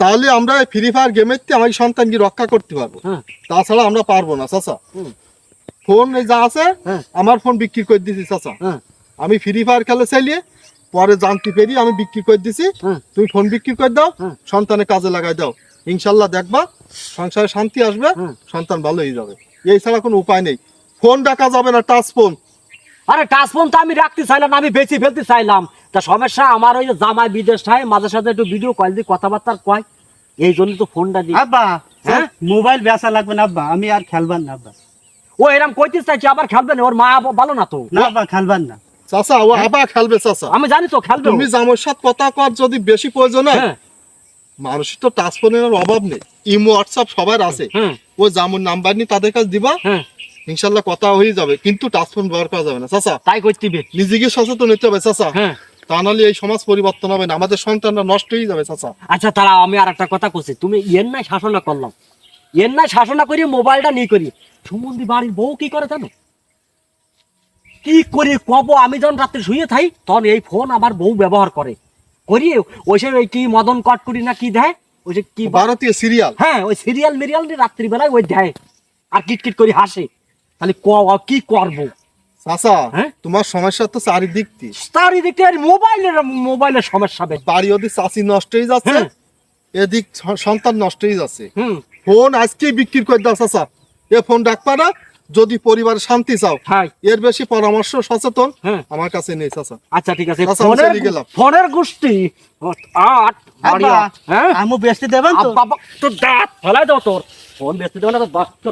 তাহলে আমরা free fire গেমের থেকে আমার সন্তানকে রক্ষা করতে পারবো, হ্যাঁ। তাছাড়া আমরা পারবো না চাচা। হুম। ফোন এই যা আছে হ্যাঁ। আমার ফোন বিক্রি করে দিছি চাচা। হ্যাঁ। আমি ফ্রি ফায়ার খেলে চালিয়ে পরে জানতে পেরি আমি বিক্রি করে দিছি। হ্যাঁ। তুমি ফোন বিক্রি করে দাও, হ্যাঁ। সন্তানের কাজে লাগাই দাও, ইনশাল্লাহ দেখবা সংসারে শান্তি আসবে, হ্যাঁ। সন্তান ভালো হয়ে যাবে। এই ছাড়া কোনো উপায় নেই। ফোন রাখা যাবে না, টাচ ফোন। আরে টাচ ফোন তো আমি রাখতে চাইলাম না, আমি বেশি ফেলতে চাইলাম। তা সমস্যা আমার ওই যে জামাই বিদেশ থাকে, মাঝে সাথে একটু ভিডিও কল দিয়ে কথাবার্তা কয়, এই জন্য তো ফোনটা দিই। আব্বা হ্যাঁ? মোবাইল বেচা লাগবে না আব্বা, আমি আর খেলবার না আব্বা। ও এরকম কইতে চাইছে, আবার খেলবে না, ওর মা ভালো না তো। না আব্বা খেলবার না। চাচা ও আবার খেলবে চাচা। আমি জানি তো খেলবে ও। তুমি জামার সাথে কথা কর যদি বেশি প্রয়োজন হয়, হ্যাঁ। মানুষের তো টাচ ফোনের অভাব নেই, ইমো হোয়াটসঅ্যাপ সবার আছে। হ্যাঁ। ও জামুর নাম্বার নিয়ে তাদের কাছে দিবা, হ্যাঁ। ইনশাল্লাহ কথা হয়ে যাবে। কিন্তু টাচ ফোন ব্যবহার করা যাবে না চাচা। তাই করতে হবে। নিজেকে সচেতন হতে হবে চাচা, হ্যাঁ। তা নাহলে এই সমাজ পরিবর্তন হবে না, আমাদের সন্তানরা নষ্ট হয়ে যাবে চাচা। আচ্ছা তারা আমি আর একটা কথা কইছি, তুমি এর নাই শাসনা করলাম, এর নাই শাসনা করি মোবাইলটা নিয়ে করি। সুমন্দি বাড়ির বউ কি করে জানো? কি করি কব, আমি যখন রাত্রে শুয়ে থাই তখন এই ফোন আমার বউ ব্যবহার করে করি। ওই সে ওই কি মদন কট করি না কি দেয়, ওই যে কি ভারতীয় সিরিয়াল। হ্যাঁ ওই সিরিয়াল মিরিয়াল রাত্রিবেলায় ওই দেয় আর কিটকিট করে হাসে। তাহলে কি করবো? চাচা হ্যাঁ? তোমার সমস্যা তো চারিদিক দিয়ে। চারিদিকে মোবাইলের সমস্যা বেশ। বাড়ি ওদিক চাষি নষ্ট হয়ে যাচ্ছে, হ্যাঁ। এদিক সন্তান নষ্ট হয়ে যাচ্ছে। হুম। ফোন আজকেই বিক্রি করে দাও চাচা, এ ফোন রাখবা না যদি পরিবারে শান্তি চাও। হ্যাঁ। এর বেশি পরামর্শ সচেতন হ্যাঁ। আমার কাছে নেই চাচা। আচ্ছা ঠিক আছে, আচ্ছা, আমি চলে গেলাম। ফোনের গোষ্ঠী আট আব্বা হ্যাঁ আমু বেচতে দেবেন তো? বাবা তোর দাঁত ফেলাই দাও, তোর ফোন বেচতে দেবো না তো